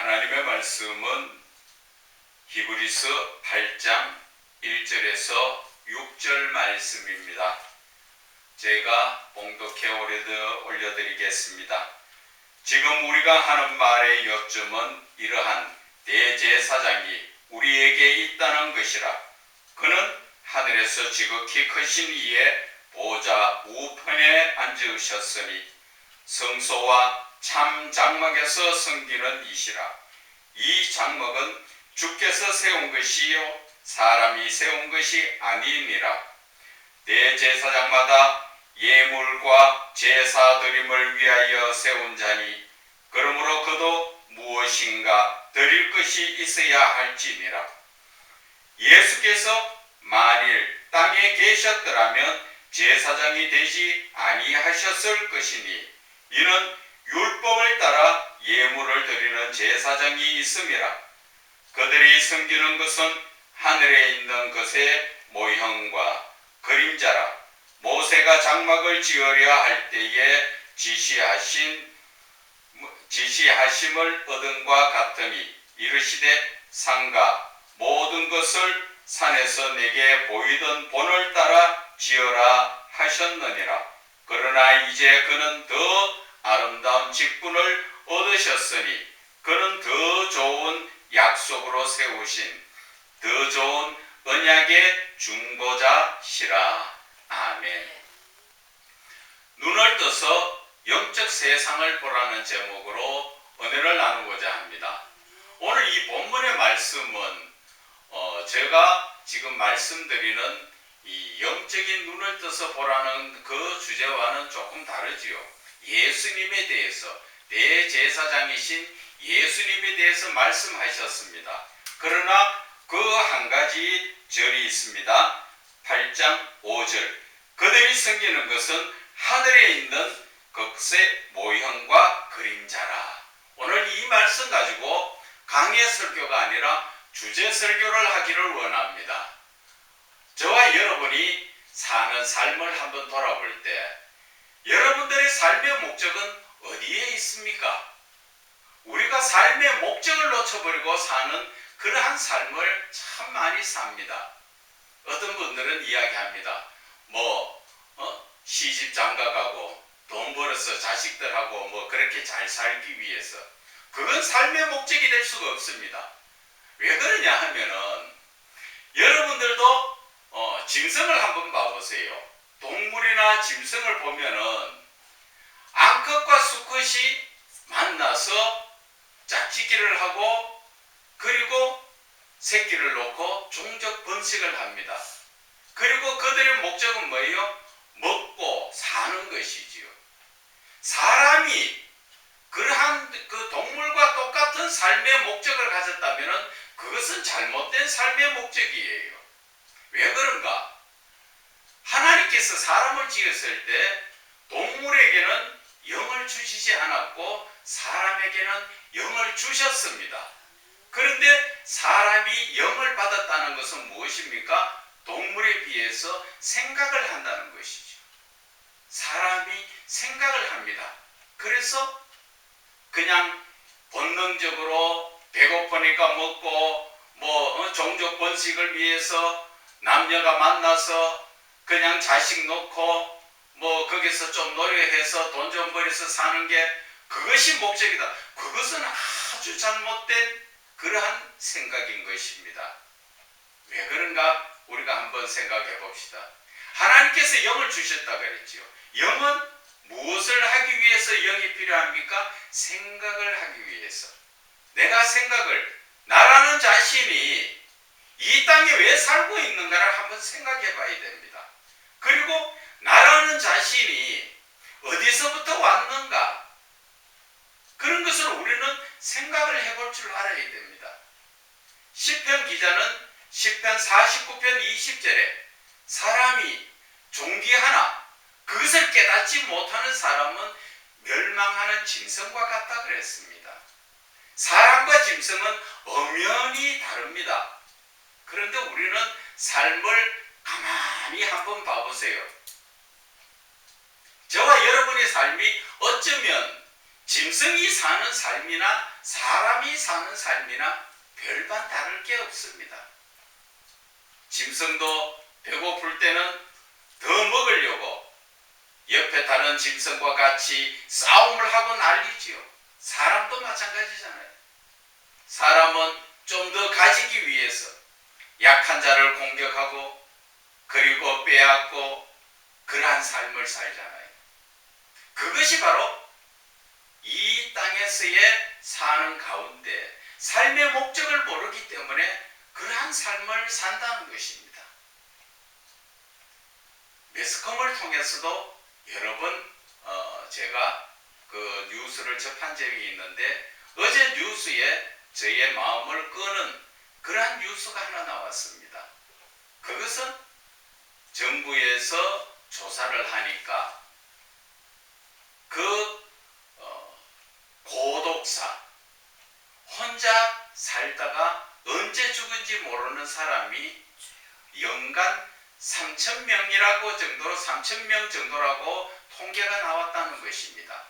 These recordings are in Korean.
하나님의 말씀은 히브리서 8장 1절에서 6절 말씀입니다. 제가 봉독해 올려드리겠습니다. 지금 우리가 하는 말의 요점은 이러한 대제사장이 우리에게 있다는 것이라. 그는 하늘에서 지극히 크신 이의 보좌 우편에 앉으셨으니 성소와 참 장막에서 섬기는 이시라. 이 장막은 주께서 세운 것이요 사람이 세운 것이 아니니라. 대제사장마다 예물과 제사 드림을 위하여 세운 자니 그러므로 그도 무엇인가 드릴 것이 있어야 할지니라. 예수께서 만일 땅에 계셨더라면 제사장이 되지 아니하셨을 것이니 이는 율법을 따라 예물을 드리는 제사장이 있음이라. 그들이 섬기는 것은 하늘에 있는 것의 모형과 그림자라. 모세가 장막을 지으려 할 때에 지시하심을 얻은과 같으니 이르시되 산과 모든 것을 산에서 내게 보이던 본을 따라 지어라 하셨느니라. 그러나 이제 그는 더 아름다운 직분을 얻으셨으니 그는 더 좋은 약속으로 세우신 더 좋은 언약의 중보자시라. 아멘. 눈을 떠서 영적 세상을 보라는 제목으로 은혜를 나누고자 합니다. 오늘 이 본문의 말씀은 제가 지금 말씀드리는 이 영적인 눈을 떠서 보라는 그 주제와는 조금 다르지요. 예수님에 대해서, 대제사장이신 예수님에 대해서 말씀하셨습니다. 그러나 그 한 가지 절이 있습니다. 8장 5절. 그들이 섬기는 것은 하늘에 있는 것의 모형과 그림자라. 오늘 이 말씀 가지고 강의 설교가 아니라 주제 설교를 하기를 원합니다. 저와 여러분이 사는 삶을 한번 돌아볼 때 여러분들의 삶의 목적은 어디에 있습니까? 우리가 삶의 목적을 놓쳐버리고 사는 그러한 삶을 참 많이 삽니다. 어떤 분들은 이야기합니다. 시집 장가가고 돈 벌어서 자식들하고 그렇게 잘 살기 위해서. 그건 삶의 목적이 될 수가 없습니다. 왜 그러냐 하면은 여러분들도 짐승을 한번 봐보세요. 동물이나 짐승을 보면은 암컷과 수컷이 만나서 짝짓기를 하고 그리고 새끼를 놓고 종족 번식을 합니다. 그리고 그들의 목적은 뭐예요? 먹고 사는 것이지요. 사람이 그러한 그 동물과 똑같은 삶의 목적을 가졌다면 그것은 잘못된 삶의 목적이에요. 왜 그런가? 하나님께서 사람을 지었을 때 동물에게는 영을 주시지 않았고 사람에게는 영을 주셨습니다. 그런데 사람이 영을 받았다는 것은 무엇입니까? 동물에 비해서 생각을 한다는 것이죠. 사람이 생각을 합니다. 그래서 그냥 본능적으로 배고프니까 먹고 종족 번식을 위해서 남녀가 만나서 그냥 자식 놓고 거기서 좀 노력해서 돈 좀 벌여서 사는 게 그것이 목적이다. 그것은 아주 잘못된 그러한 생각인 것입니다. 왜 그런가? 우리가 한번 생각해 봅시다. 하나님께서 영을 주셨다 그랬지요. 영은 무엇을 하기 위해서 영이 필요합니까? 생각을 하기 위해서. 내가 나라는 자신이 이 땅에 왜 살고 있는가를 한번 생각해 봐야 됩니다. 그리고 나라는 자신이 어디서부터 왔는가? 그런 것을 우리는 생각을 해볼 줄 알아야 됩니다. 시편 기자는 시편 49편 20절에 사람이 존귀하나 그것을 깨닫지 못하는 사람은 멸망하는 짐승과 같다 그랬습니다. 사람과 짐승은 엄연히 다릅니다. 그런데 우리는 삶을 가만히 한번 봐보세요. 저와 여러분의 삶이 어쩌면 짐승이 사는 삶이나 사람이 사는 사는 삶이나 별반 다를 게 없습니다. 짐승도 배고플 때는 더 먹으려고 옆에 다른 짐승과 같이 싸움을 하고 난리지요. 사람도 마찬가지잖아요. 사람은 좀 더 가지기 위해서 약한 자를 공격하고 그리고 빼앗고 그러한 삶을 살잖아요. 그것이 바로 이 땅에서의 사는 가운데 삶의 목적을 모르기 때문에 그러한 삶을 산다는 것입니다. 매스컴을 통해서도 여러 번 제가 그 뉴스를 접한 적이 있는데 어제 뉴스에 저의 마음을 끄는 그러한 뉴스가 하나 나왔습니다. 그것은 정부에서 조사를 하니까 그 고독사, 혼자 살다가 언제 죽은지 모르는 사람이 연간 3,000명이라고 정도로 3,000명 정도라고 통계가 나왔다는 것입니다.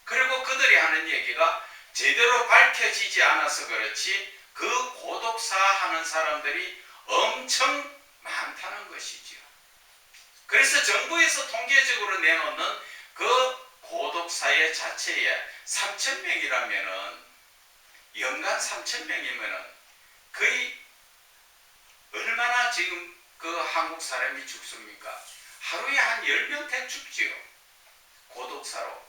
그리고 그들이 하는 얘기가 제대로 밝혀지지 않아서 그렇지 그 고독사 하는 사람들이 엄청 많다는 것이지요. 그래서 정부에서 통계적으로 내놓는 그 고독사의 자체에 3,000명이라면은 연간 3,000명이면은 거의 얼마나 지금 그 한국 사람이 죽습니까? 하루에 한 10명 죽지요. 고독사로.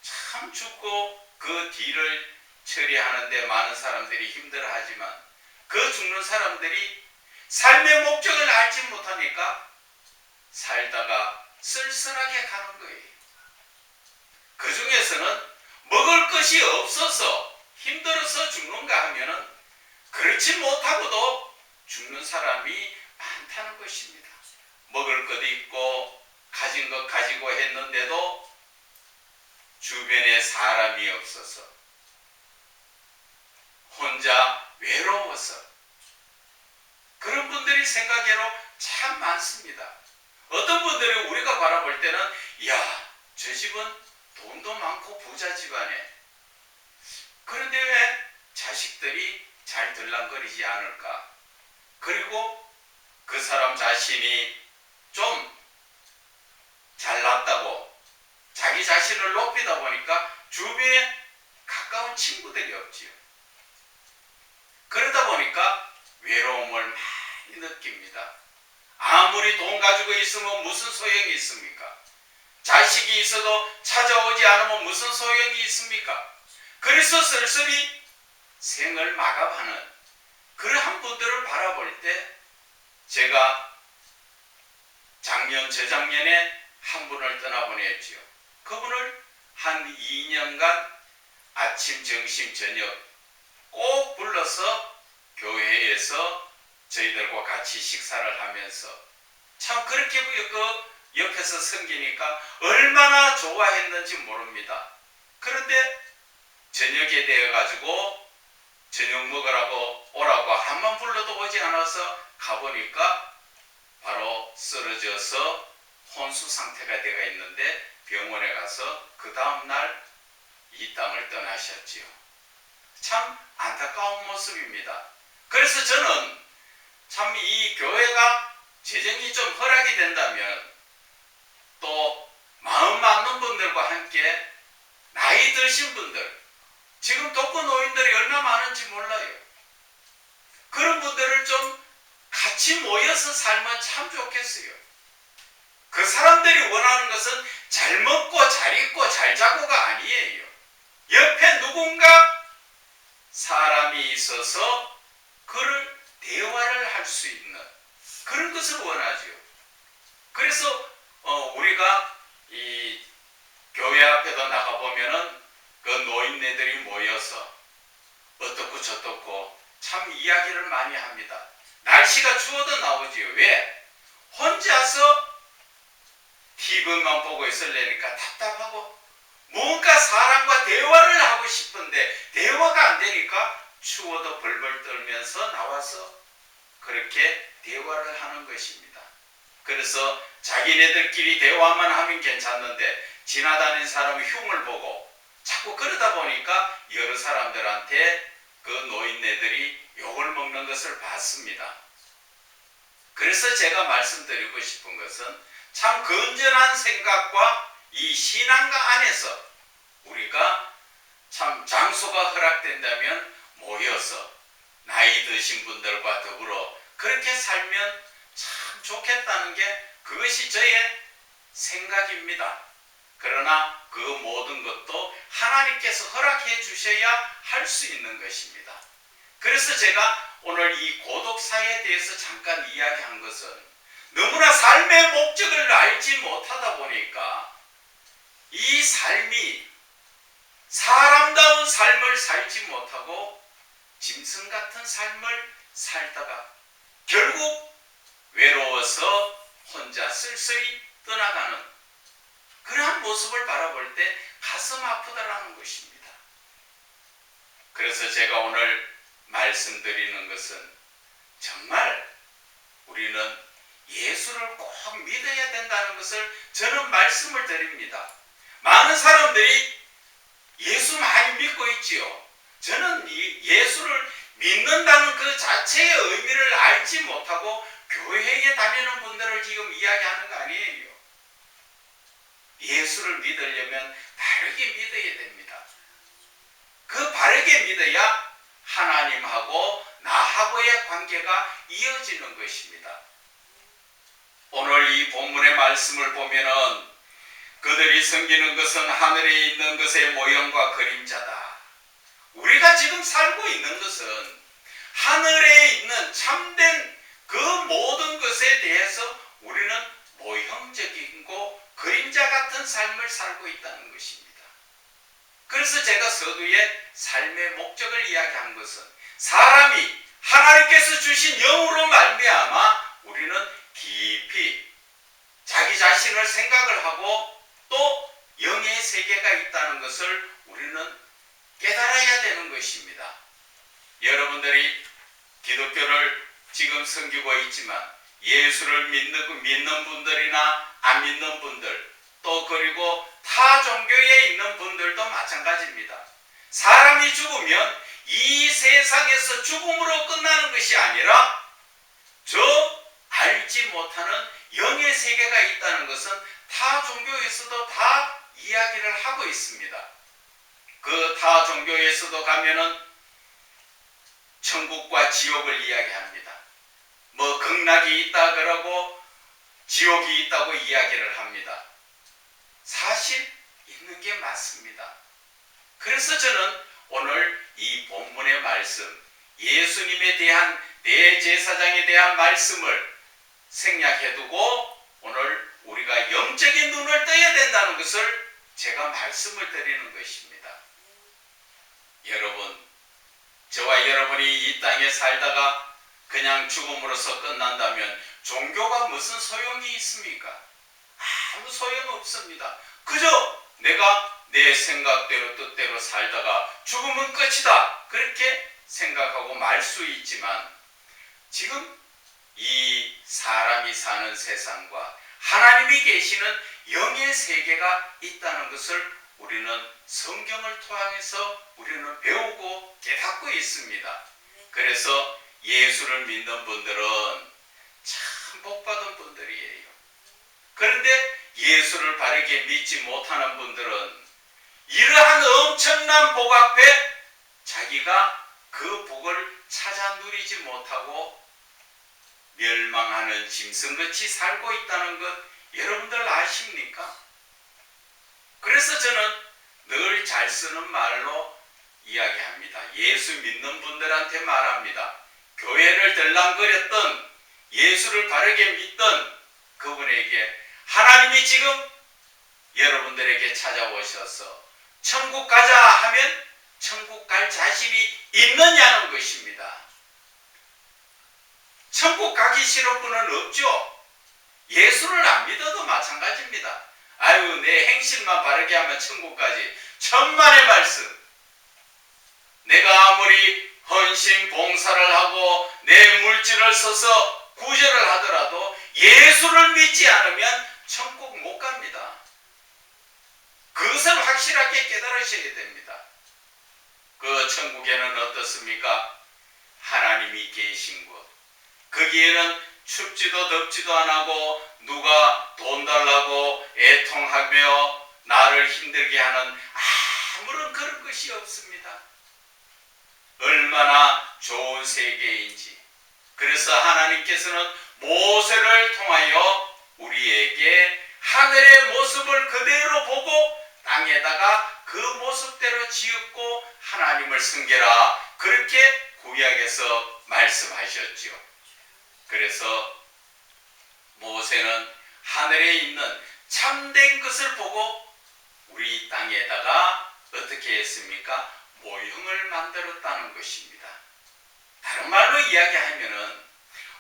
참 죽고 그 뒤를 처리하는데 많은 사람들이 힘들어하지만 그 죽는 사람들이 삶의 목적을 알지 못하니까 살다가 쓸쓸하게 가는 거예요. 그 중에서는 먹을 것이 없어서 힘들어서 죽는가 하면은 그렇지 못하고도 죽는 사람이 많다는 것입니다. 먹을 것도 있고 가진 것 가지고 했는데도 주변에 사람이 없어서 혼자 외로워서 그런 분들이 생각외로 참 많습니다. 어떤 분들이 우리가 바라볼 때는 야, 저 집은 돈도 많고 부자 집안에 그런데 왜 자식들이 잘 들랑거리지 않을까? 그리고 그 사람 자신이 좀 잘났다고 자기 자신을 높이다 보니까 주변에 가까운 친구들이 없지요. 그러다 보니까 외로움을 많이 느낍니다. 아무리 돈 가지고 있으면 무슨 소용이 있습니까? 자식이 있어도 찾아오지 않으면 무슨 소용이 있습니까? 그래서 쓸쓸히 생을 마감하는 그러한 분들을 바라볼 때 제가 저작년에 한 분을 떠나보냈지요. 그분을 한 2년간 아침, 점심, 저녁 꼭 불러서 교회에서 저희들과 같이 식사를 하면서 참 그렇게 그 옆에서 섬기니까 얼마나 좋아했는지 모릅니다. 그런데 저녁에 되어 가지고 저녁 먹으라고 오라고 한번 불러도 오지 않아서 가보니까 바로 쓰러져서 혼수 상태가 되어 있는데 병원에 가서 그 다음날 이 땅을 떠나셨지요. 참 안타까운 모습입니다. 그래서 저는 참 이 교회가 재정이 좀 허락이 된다면 또 마음 맞는 분들과 함께 나이 드신 분들, 지금 독거노인들이 얼마나 많은지 몰라요. 그런 분들을 좀 같이 모여서 살면 참 좋겠어요. 그 사람들이 원하는 것은 잘 먹고 잘 입고 잘 자고가 아니에요. 옆에 누군가 사람이 있어서 그를 대화를 할 수 있는 그런 것을 원하죠. 그래서 우리가 이 교회 앞에도 나가보면은 그 노인네들이 모여서 어떻고 저떻고 참 이야기를 많이 합니다. 날씨가 추워도 나오지요. 왜? 혼자서 TV만 보고 있으려니까 답답하고 뭔가 사람과 대화를 하고 싶은데 대화가 안 되니까 추워도 벌벌 떨면서 나와서 그렇게 대화를 하는 것입니다. 그래서 자기네들끼리 대화만 하면 괜찮는데 지나다니는 사람의 흉을 보고 자꾸 그러다 보니까 여러 사람들한테 그 노인네들이 욕을 먹는 것을 봤습니다. 그래서 제가 말씀드리고 싶은 것은 참 건전한 생각과 이 신앙가 안에서 우리가 참 장소가 허락된다면 모여서 나이 드신 분들과 더불어 그렇게 살면 참 좋겠다는 게 그것이 저의 생각입니다. 그러나 그 모든 것도 하나님께서 허락해 주셔야 할 수 있는 것입니다. 그래서 제가 오늘 이 고독사에 대해서 잠깐 이야기한 것은 너무나 삶의 목적을 알지 못하다 보니까 이 삶이 사람다운 삶을 살지 못하고 짐승 같은 삶을 살다가 결국 외로워서 혼자 쓸쓸히 떠나가는 그러한 모습을 바라볼 때 가슴 아프다라는 것입니다. 그래서 제가 오늘 말씀드리는 것은 정말 우리는 예수를 꼭 믿어야 된다는 것을 저는 말씀을 드립니다. 많은 사람들이 예수 많이 믿고 있지요. 저는 이 예수를 믿는다는 그 자체의 의미를 알지 못하고 교회에 다니는 분들을 지금 이야기하는 거 아니에요. 예수를 믿으려면 바르게 믿어야 됩니다. 그 바르게 믿어야 하나님하고 나하고의 관계가 이어지는 것입니다. 오늘 이 본문의 말씀을 보면은 그들이 섬기는 것은 하늘에 있는 것의 모형과 그림자다. 우리가 지금 살고 있는 것은 하늘에 있는 참된 그 모든 것에 대해서 우리는 모형적이고 그림자 같은 삶을 살고 있다는 것입니다. 그래서 제가 서두에 삶의 목적을 이야기한 것은 사람이 하나님께서 주신 영으로 말미암아 우리는 깊이 자기 자신을 생각을 하고 또 영의 세계가 있다는 것을 우리는 깨달아야 되는 것입니다. 여러분들이 기독교를 지금 섬기고 있지만 예수를 믿는 분들이나 안 믿는 분들 또 그리고 타 종교에 있는 분들도 마찬가지입니다. 사람이 죽으면 이 세상에서 죽음으로 끝나는 것이 아니라 저 알지 못하는 영의 세계가 있다는 것은 타 종교에서도 다 이야기를 하고 있습니다. 그 타 종교에서도 가면은 천국과 지옥을 이야기합니다. 뭐 극락이 있다 그러고 지옥이 있다고 이야기를 합니다. 사실 있는 게 맞습니다. 그래서 저는 오늘 이 본문의 말씀 예수님에 대한 대제사장에 대한 말씀을 생략해두고 오늘 우리가 영적인 눈을 떠야 된다는 것을 제가 말씀을 드리는 것입니다. 여러분, 저와 여러분이 이 땅에 살다가 그냥 죽음으로써 끝난다면 종교가 무슨 소용이 있습니까? 아무 소용없습니다. 그저 내가 내 생각대로 뜻대로 살다가 죽으면 끝이다 그렇게 생각하고 말 수 있지만 지금 이 사람이 사는 세상과 하나님이 계시는 영의 세계가 있다는 것을 우리는 성경을 통해서 우리는 배우고 깨닫고 있습니다. 그래서 예수를 믿는 분들은 참 복받은 분들이에요. 그런데 예수를 바르게 믿지 못하는 분들은 이러한 엄청난 복 앞에 자기가 그 복을 찾아 누리지 못하고 멸망하는 짐승같이 살고 있다는 것 여러분들 아십니까? 그래서 저는 늘 잘 쓰는 말로 이야기합니다. 예수 믿는 분들한테 말합니다. 교회를 들랑거렸던 예수를 바르게 믿던 그분에게 하나님이 지금 여러분들에게 찾아오셔서 천국 가자 하면 천국 갈 자신이 있느냐는 것입니다. 천국 가기 싫은 분은 없죠. 예수를 안 믿어도 마찬가지입니다. 아유, 내 행실만 바르게 하면 천국 가지. 천만의 말씀. 내가 아무리 헌신 봉사를 하고 내 물질을 써서 구제를 하더라도 예수를 믿지 않으면 천국 못 갑니다. 그것을 확실하게 깨달으셔야 됩니다. 그 천국에는 어떻습니까? 하나님이 계신 곳. 거기에는 춥지도 덥지도 안 하고 누가 돈 달라고 애통하며 나를 힘들게 하는 아무런 그런 것이 없습니다. 얼마나 좋은 세계인지. 그래서 하나님께서는 모세를 통하여 우리에게 하늘의 모습을 그대로 보고 땅에다가 그 모습대로 지었고 하나님을 섬겨라, 그렇게 구약에서 말씀하셨지요. 그래서 모세는 하늘에 있는 참된 것을 보고 우리 땅에다가 어떻게 했습니까? 모형을 만들었다는 것입니다. 다른 말로 이야기하면은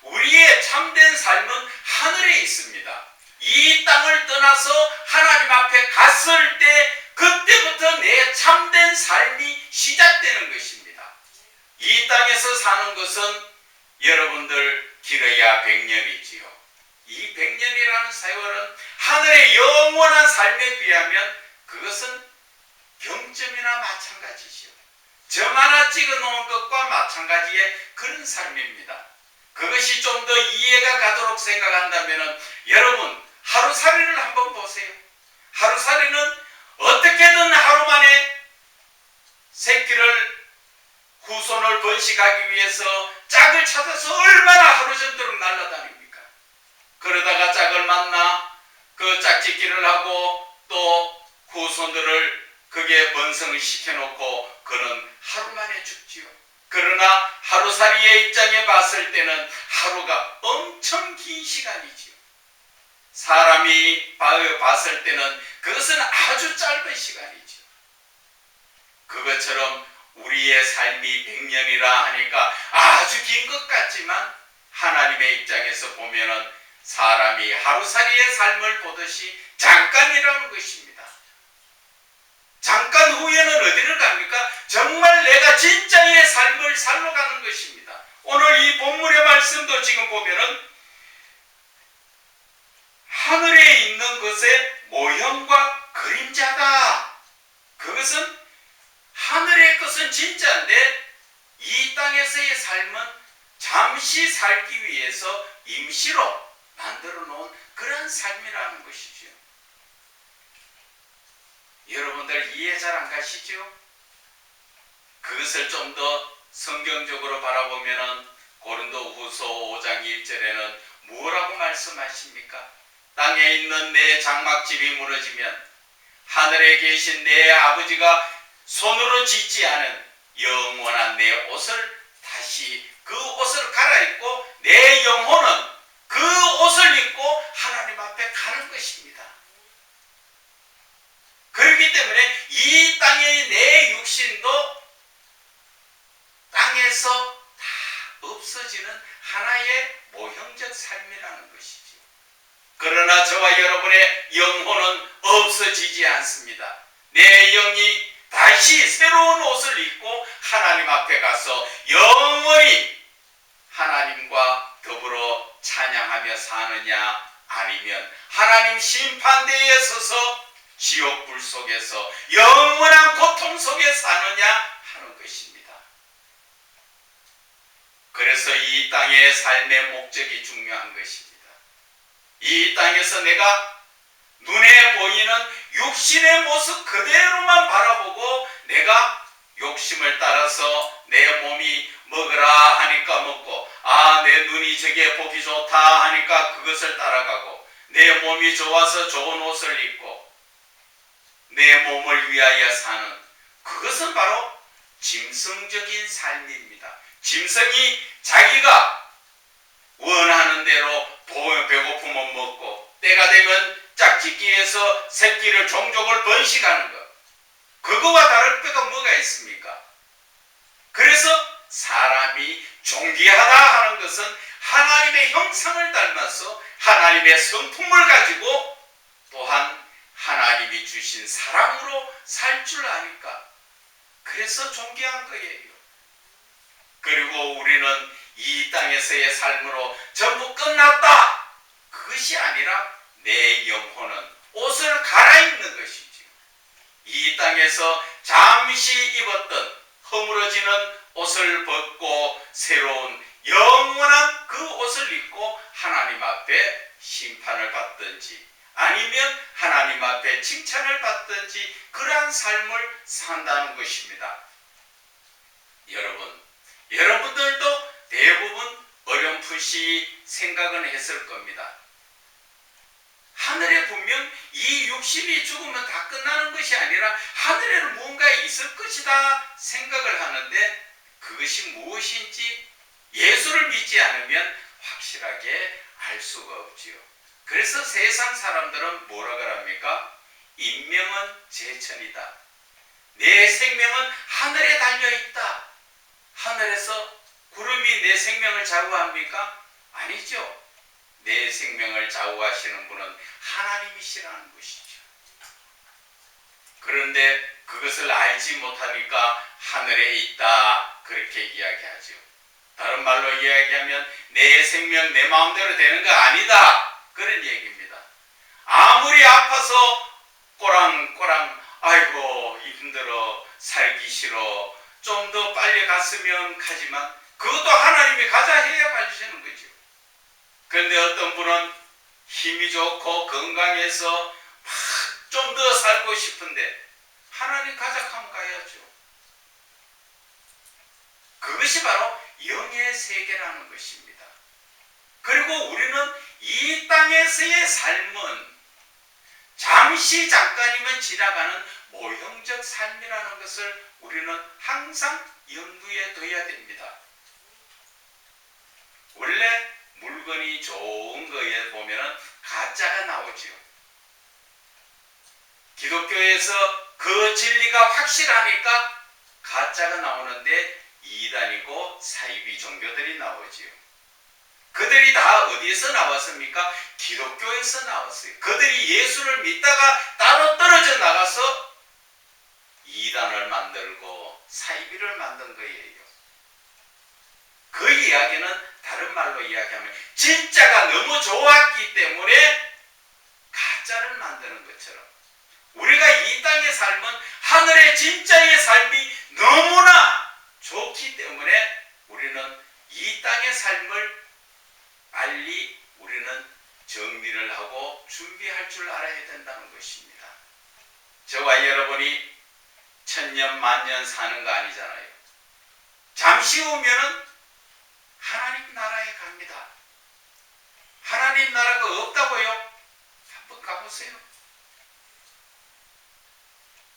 우리의 참된 삶은 하늘에 있습니다. 이 땅을 떠나서 하나님 앞에 갔을 때 그때부터 내 참된 삶이 시작되는 것입니다. 이 땅에서 사는 것은 여러분들 길어야 100년이지요. 이 100년이라는 세월은 하늘의 영원한 삶에 비하면 그것은 경점이나 마찬가지지요. 점 하나 찍어 놓은 것과 마찬가지의 그런 삶입니다. 그것이 좀 더 이해가 가도록 생각한다면 여러분 하루살이를 한번 보세요. 하루살이는 어떻게든 하루 만에 새끼를 후손을 번식하기 위해서 짝을 찾아서 얼마나 하루 전도록 날아다닙니까? 그러다가 짝을 만나 그 짝짓기를 하고 또 후손들을 그게 번성을 시켜놓고 그는 하루 만에 죽지요. 그러나 하루살이의 입장에 봤을 때는 하루가 엄청 긴 시간이지요. 사람이 봤을 때는 그것은 아주 짧은 시간이지요. 그것처럼 우리의 삶이 100년이라 하니까 아주 긴 것 같지만 하나님의 입장에서 보면은 사람이 하루살이의 삶을 보듯이 잠깐이라는 것입니다. 잠깐 후에는 어디를 갑니까? 정말 내가 진짜의 삶을 살러 가는 것입니다. 오늘 이 본문의 말씀도 지금 보면은 하늘에 있는 것의 모형과 그림자다. 그것은 하늘의 것은 진짜인데 이 땅에서의 삶은 잠시 살기 위해서 임시로 만들어 놓은 그런 삶이라는 것이죠. 여러분들 이해 잘 안 가시죠? 그것을 좀 더 성경적으로 바라보면은 고린도후서 5장 1절에는 뭐라고 말씀하십니까? 땅에 있는 내 장막집이 무너지면 하늘에 계신 내 아버지가 손으로 짓지 않은 영원한 내 옷을 다시 그 옷을 갈아입고 내 영혼은 그 옷을 입고 하나님 앞에 가는 것입니다. 그렇기 때문에 이 땅의 내 육신도 땅에서 다 없어지는 하나의 모형적 삶이라는 것이죠. 그러나 저와 여러분의 영혼은 없어지지 않습니다. 내 영이 다시 새로운 옷을 입고 하나님 앞에 가서 영원히 하나님과 더불어 찬양하며 사느냐, 아니면 하나님 심판대에 서서 지옥불 속에서 영원한 고통 속에 사느냐 하는 것입니다. 그래서 이 땅의 삶의 목적이 중요한 것입니다. 이 땅에서 내가 눈에 보이는 육신의 모습 그대로만 바라보고 내가 욕심을 따라서 내 몸이 먹으라 하니까 먹고, 내 눈이 저게 보기 좋다 하니까 그것을 따라가고, 내 몸이 좋아서 좋은 옷을 입고 내 몸을 위하여 사는, 그것은 바로 짐승적인 삶입니다. 짐승이 자기가 원하는 대로 배고프면 먹고 때가 되면 짝짓기에서 새끼를 종족을 번식하는 것, 그거와 다를 바가 뭐가 있습니까? 그래서 사람이 존귀하다 하는 것은 하나님의 형상을 닮아서 하나님의 성품을 가지고 또한 하나님이 주신 사람으로 살 줄 아니까 그래서 존귀한 거예요. 그리고 우리는 이 땅에서의 삶으로 전부 끝났다, 그것이 아니라 내 영혼은 옷을 갈아입는 것이지요. 이 땅에서 잠시 입었던 허물어지는 옷을 벗고 새로운 영원한 그 옷을 입고 하나님 앞에 심판을 받든지 아니면 하나님 앞에 칭찬을 받든지 그러한 삶을 산다는 것입니다. 여러분들도 대부분 어렴풋이 생각은 했을 겁니다. 하늘에 분명 이 육신이 죽으면 다 끝나는 것이 아니라 하늘에는 무언가 있을 것이다 생각을 하는데 그것이 무엇인지 예수를 믿지 않으면 확실하게 알 수가 없지요. 그래서 세상 사람들은 뭐라 그럽니까? 인명은 제천이다. 내 생명은 하늘에 달려있다. 하늘에서 구름이 내 생명을 좌우합니까? 아니죠. 내 생명을 좌우하시는 분은 하나님이시라는 것이죠. 그런데 그것을 알지 못하니까 하늘에 있다 그렇게 이야기하죠. 다른 말로 이야기하면 내 생명 내 마음대로 되는 거 아니다 그런 얘기입니다. 아무리 아파서 꼬랑꼬랑 아이고 힘들어 살기 싫어 좀 더 빨리 갔으면 가지만 그것도 하나님이 가자 해야 가주시는 거죠. 그런데 어떤 분은 힘이 좋고 건강해서 좀 더 살고 싶은데 하나님 가자 하면 가야죠. 그것이 바로 영의 세계라는 것입니다. 그리고 우리는 이 땅에서의 삶은 잠깐이면 지나가는 모형적 삶이라는 것을 우리는 항상 염두에 둬야 됩니다. 원래 물건이 좋은 거에 보면 가짜가 나오죠. 기독교에서 그 진리가 확실하니까 가짜가 나오는데 이단이고 사이비 종교들이 나오지요. 그들이 다 어디에서 나왔습니까? 기독교에서 나왔어요. 그들이 예수를 믿다가 따로 떨어져 나가서 이단을 만들고 사이비를 만든 거예요. 그 이야기는 다른 말로 이야기하면 진짜가 너무 좋았기 때문에 가짜를 만드는 것처럼 우리가 이 땅의 삶은 하늘의 진짜의 삶이 너무나 좋기 때문에 우리는 이 땅의 삶을 빨리 우리는 정리를 하고 준비할 줄 알아야 된다는 것입니다. 저와 여러분이 천년 만년 사는 거 아니잖아요. 잠시 후면은 하나님 나라에 갑니다. 하나님 나라가 없다고요? 한번 가보세요.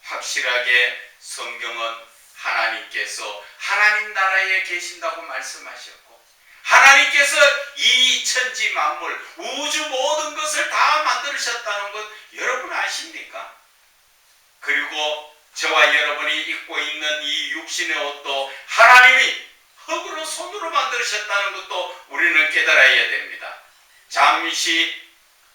확실하게 성경은 하나님께서 하나님 나라에 계신다고 말씀하셨고 하나님께서 이 천지 만물 우주 모든 것을 다 만드셨다는 것 여러분 아십니까? 그리고 저와 여러분이 입고 있는 이 육신의 옷도 하나님이 흙으로 손으로 만드셨다는 것도 우리는 깨달아야 됩니다. 잠시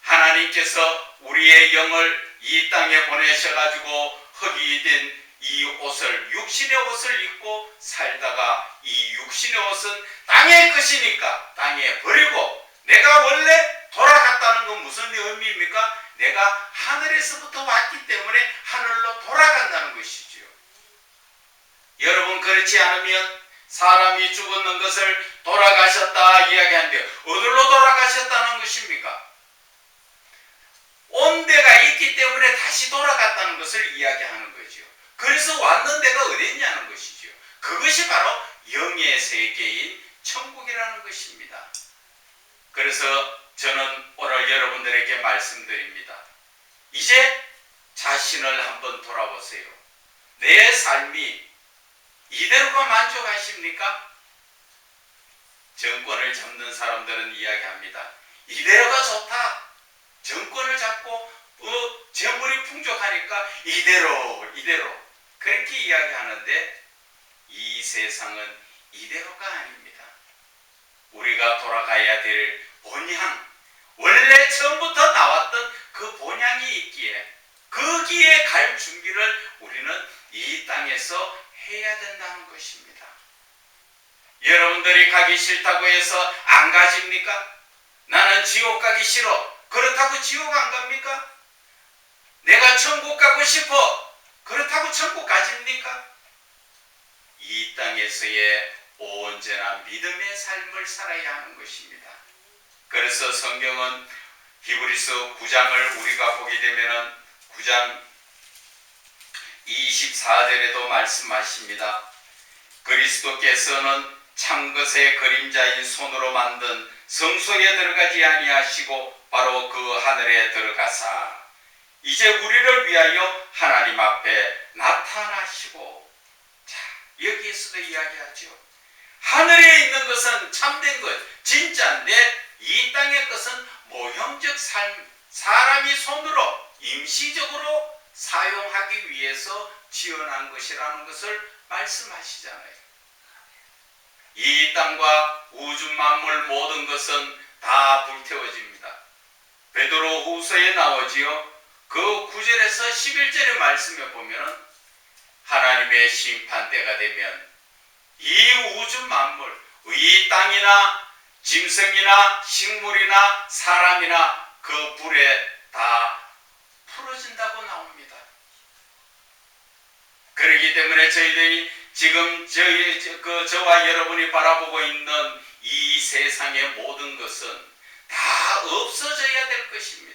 하나님께서 우리의 영을 이 땅에 보내셔가지고 흙이 된 이 옷을 육신의 옷을 입고 살다가 이 육신의 옷은 땅의 것이니까 땅에 버리고 내가 원래 돌아갔다는 건 무슨 의미입니까? 내가 하늘에서부터 왔기 때문에 하늘로 돌아간다는 것이죠. 여러분 그렇지 않으면 사람이 죽었는 것을 돌아가셨다 이야기하는데 어디로 돌아가셨다는 것입니까? 온 데가 있기 때문에 다시 돌아갔다는 것을 이야기하는 거죠. 그래서 왔는 데가 어디 있냐는 것이죠. 그것이 바로 영의 세계인 천국이라는 것입니다. 그래서 저는 오늘 여러분들에게 말씀드립니다. 이제 자신을 한번 돌아보세요. 내 삶이 이대로가 만족하십니까? 정권을 잡는 사람들은 이야기합니다. 이대로가 좋다. 정권을 잡고 재물이 풍족하니까 이대로 그렇게 이야기하는데 이 세상은 이대로가 아닙니다. 우리가 돌아가야 될 본향, 원래 처음부터 나왔던 그 본향이 있기에 거기에 갈 준비를 우리는 이 땅에서 해야 된다는 것입니다. 여러분들이 가기 싫다고 해서 안 가십니까? 나는 지옥 가기 싫어. 그렇다고 지옥 안 갑니까? 내가 천국 가고 싶어. 그렇다고 천국 가집니까? 이 땅에서의 온전한 믿음의 삶을 살아야 하는 것입니다. 그래서 성경은 히브리서 9장을 우리가 보게 되면은 9장 24절에도 말씀하십니다. 그리스도께서는 참것의 그림자인 손으로 만든 성소에 들어가지 아니하시고 바로 그 하늘에 들어가사 이제 우리를 위하여 하나님 앞에 나타나시고, 자, 여기에서도 이야기하죠. 하늘에 있는 것은 참된 것, 진짜인데 이 땅의 것은 모형적 삶, 사람이 손으로 임시적으로 사용하기 위해서 지어낸 것이라는 것을 말씀하시잖아요. 이 땅과 우주 만물 모든 것은 다 불태워집니다. 베드로후서에 나오지요. 그 9절에서 11절의 말씀에 보면 하나님의 심판 때가 되면 이 우주 만물, 이 땅이나 짐승이나 식물이나 사람이나 그 불에 다 풀어진다고 나옵니다. 그렇기 때문에 저희들이 지금 저와 여러분이 바라보고 있는 이 세상의 모든 것은 다 없어져야 될 것입니다.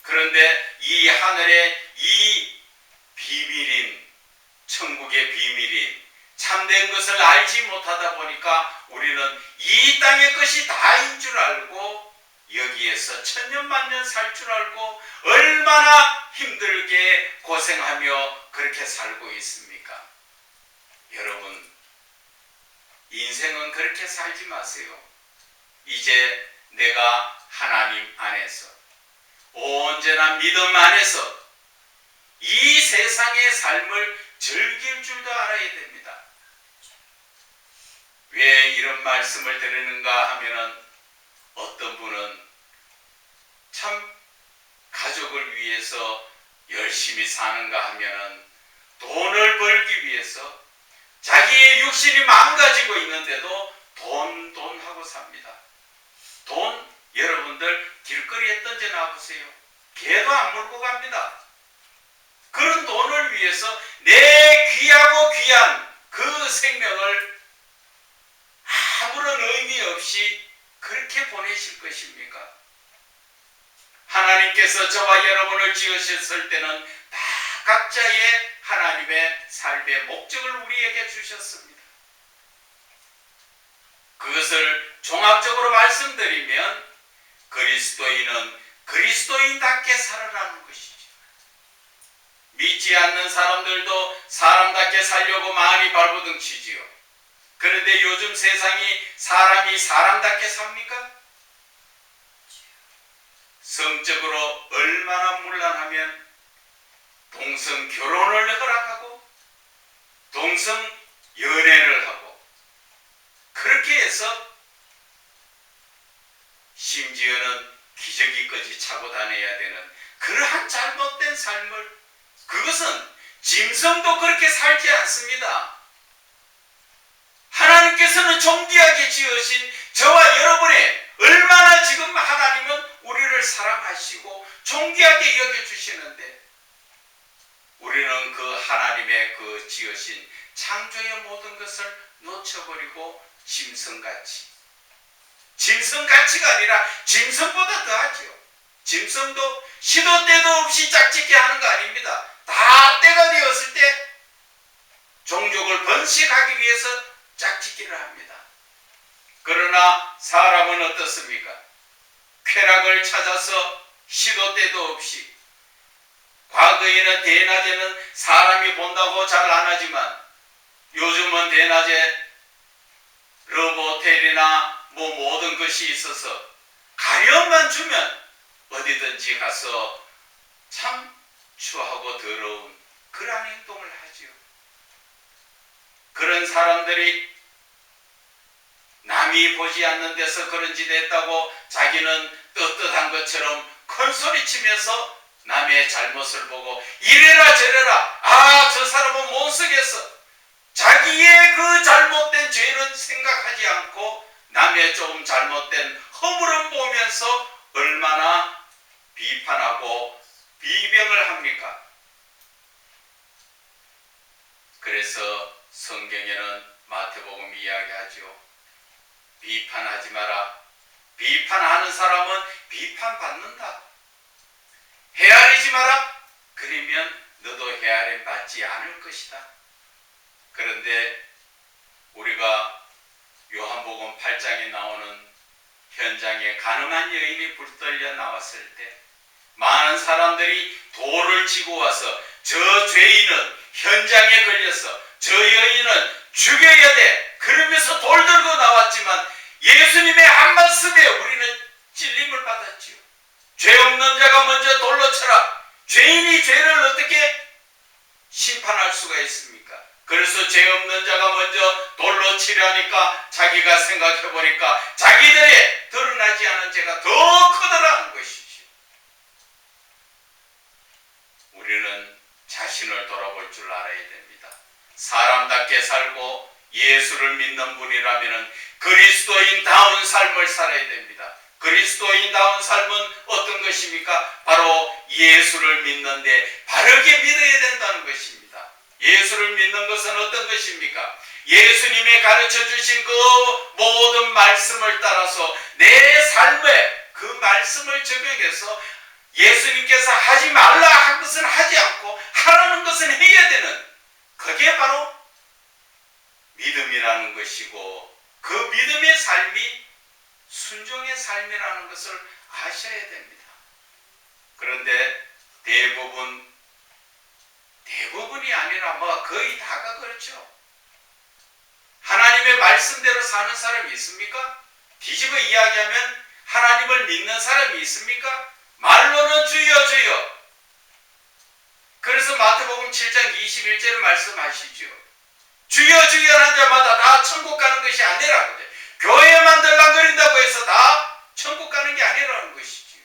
그런데 이 하늘의 이 비밀인, 천국의 비밀인 참된 것을 알지 못하다 보니까 우리는 이 땅의 것이 다인 줄 알고 여기에서 천년만년 살 줄 알고 얼마나 힘들게 고생하며 그렇게 살고 있습니까? 여러분, 인생은 그렇게 살지 마세요. 이제 내가 하나님 안에서 온전한 믿음 안에서 이 세상의 삶을 즐길 줄도 알아야 됩니다. 왜 이런 말씀을 드리는가 하면은 어떤 분은 참 가족을 위해서 열심히 사는가 하면은 돈을 벌기 위해서 자기의 육신이 망가지고 있는데도 돈 하고 삽니다. 돈, 여러분들 길거리에 던져놔 보세요. 개도 안 물고 갑니다. 그런 돈을 위해서 내 귀하고 귀한 그 생명을 아무런 의미 없이 그렇게 보내실 것입니까? 하나님께서 저와 여러분을 지으셨을 때는 다 각자의 하나님의 삶의 목적을 우리에게 주셨습니다. 그것을 종합적으로 말씀드리면 그리스도인은 그리스도인답게 살아가는 것이죠. 믿지 않는 사람들도 사람답게 살려고 많이 발버둥치지요. 그런데 요즘 세상이 사람이 사람답게 삽니까? 성적으로 얼마나 문란하면 동성 결혼을 허락하고 동성 연애를 하고 그렇게 해서 심지어는 기저귀까지 차고 다녀야 되는 그러한 잘못된 삶을, 그것은 짐승도 그렇게 살지 않습니다. 하나님께서는 존귀하게 지으신 저와 여러분의 얼마나 지금 하나님은 우리를 사랑하시고 존귀하게 여겨주시는데 우리는 그 하나님의 그 지으신 창조의 모든 것을 놓쳐버리고 짐승같이가 아니라 짐승보다 더하죠. 짐승도 시도 때도 없이 짝짓기 하는 거 아닙니다. 다 때가 되었을 때 종족을 번식하기 위해서 짝짓기를 합니다. 그러나 사람은 어떻습니까? 쾌락을 찾아서 시도 때도 없이, 과거에는 대낮에는 사람이 본다고 잘 안 하지만 요즘은 대낮에 러브호텔이나 모든 것이 있어서 가격만 주면 어디든지 가서 참 추하고 더러운 그런 행동을 하지요. 그런 사람들이 남이 보지 않는 데서 그런 짓 했다고 자기는 떳떳한 것처럼 큰 소리치면서 남의 잘못을 보고 이래라 저래라, 아, 저 사람은 못 쓰겠어. 자기의 그 잘못된 죄는 생각하지 않고 남의 조금 잘못된 허물을 보면서 얼마나 비판하고 비병을 합니까? 그래서 성경에는 마태복음 이야기하죠. 비판하지 마라. 비판하는 사람은 비판받는다. 헤아리지 마라. 그러면 너도 헤아림 받지 않을 것이다. 그런데 우리가 요한복음 8장에 나오는 현장에 가늠한 여인이 불떨려 나왔을 때 많은 사람들이 돌을 지고 와서 저 죄인은 현장에 걸려서 저 여인은 죽여야 돼. 그러면서 돌 들고 나왔지만 예수님의 한 말씀에 우리는 찔림을 받았지요. 죄 없는 자가 먼저 돌로 쳐라. 죄인이 죄를 어떻게 심판할 수가 있습니까? 그래서 죄 없는 자가 먼저 돌로 치려니까 자기가 생각해보니까 자기들의 드러나지 않은 죄가 더 크더라는 것이죠. 우리는 자신을 돌아볼 줄 알아야 됩니다. 사람답게 살고 예수를 믿는 분이라면 그리스도인다운 삶을 살아야 됩니다. 그리스도인다운 삶은 어떤 것입니까? 바로 예수를 믿는데 바르게 믿어야 된다는 것입니다. 예수를 믿는 것은 어떤 것입니까? 예수님이 가르쳐 주신 그 모든 말씀을 따라서 내 삶에 그 말씀을 적용해서 예수님께서 하지 말라 한 것은 하지 않고 하라는 것은 해야 되는, 그게 바로 믿음이라는 것이고 그 믿음의 삶이 순종의 삶이라는 것을 아셔야 됩니다. 그런데 대부분이 아니라 거의 다가 그렇죠. 하나님의 말씀대로 사는 사람이 있습니까? 뒤집어 이야기하면 하나님을 믿는 사람이 있습니까? 말로는 주여 주여. 그래서 마태복음 7장 21절을 말씀하시죠. 주여 주여 하는 자마다 다 천국 가는 것이 아니라 그래. 교회만 들락거린다고 해서 다 천국 가는 게 아니라는 것이죠.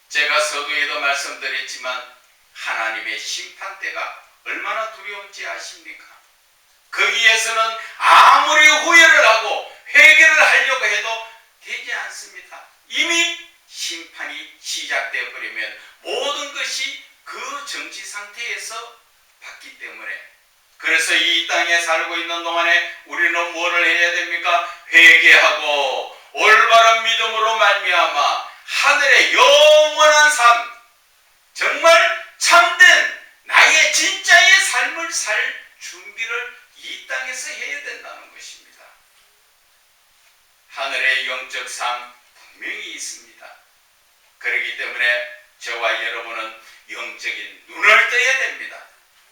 제가 서두에도 말씀드렸지만 하나님의 심판대가 얼마나 두려운지 아십니까? 거기에서는 아무리 후회를 하고 회개를 하려고 해도 되지 않습니다. 이미 심판이 시작되어 버리면 모든 것이 그 정지 상태에서 봤기 때문에, 그래서 이 땅에 살고 있는 동안에 우리는 뭐를 해야 됩니까? 회개하고 올바른 믿음으로 말미암아 하늘의 영원한 삶, 정말 참된 나의 진짜의 삶을 살 준비를 이 땅에서 해야 된다는 것입니다. 하늘의 영적 삶 분명히 있습니다. 그렇기 때문에 저와 여러분은 영적인 눈을 떠야 됩니다.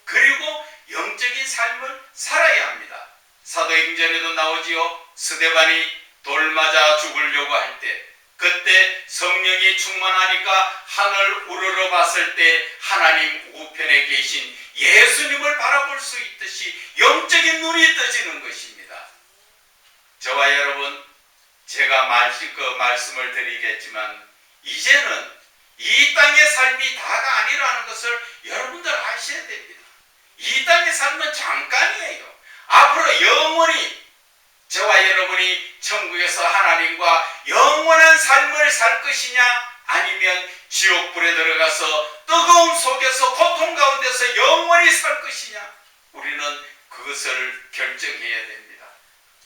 그리고 영적인 삶을 살아야 합니다. 사도행전에도 나오지요. 스데반이 돌 맞아 죽으려고 할 때, 그때 성령이 충만하니까 하늘 우러러 봤을 때 하나님 우편에 계신 예수님을 바라볼 수 있듯이 영적인 눈이 떠지는 것입니다. 저와 여러분, 제가 말씀을 드리겠지만 이제는 이 땅의 삶이 다가 아니라는 것을 여러분들 아셔야 됩니다. 이 땅의 삶은 잠깐이에요. 앞으로 영원히 저와 여러분이 천국에서 하나님과 영원한 삶을 살 것이냐, 아니면 지옥불에 들어가서 뜨거움 속에서 고통 가운데서 영원히 살 것이냐, 우리는 그것을 결정해야 됩니다.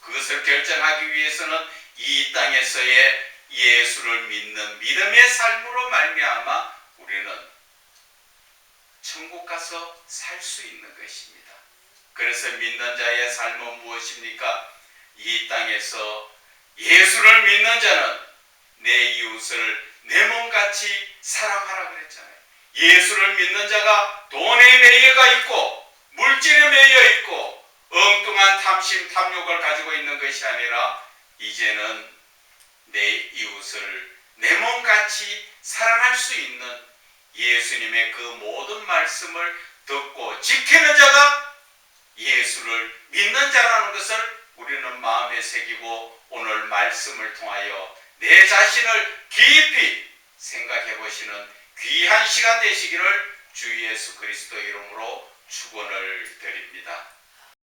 그것을 결정하기 위해서는 이 땅에서의 예수를 믿는 믿음의 삶으로 말미암아 우리는 천국 가서 살 수 있는 것입니다. 그래서 믿는 자의 삶은 무엇입니까? 이 땅에서 예수를 믿는 자는 내 이웃을 내 몸같이 사랑하라 그랬잖아요. 예수를 믿는 자가 돈에 매여가 있고 물질에 매여 있고 엉뚱한 탐심 탐욕을 가지고 있는 것이 아니라 이제는 내 이웃을 내 몸같이 사랑할 수 있는 예수님의 그 모든 말씀을 듣고 지키는 자가 예수를 믿는 자라는 것을 우리는 마음에 새기고 오늘 말씀을 통하여 내 자신을 깊이 생각해 보시는 귀한 시간 되시기를 주 예수 그리스도 이름으로 축원을 드립니다.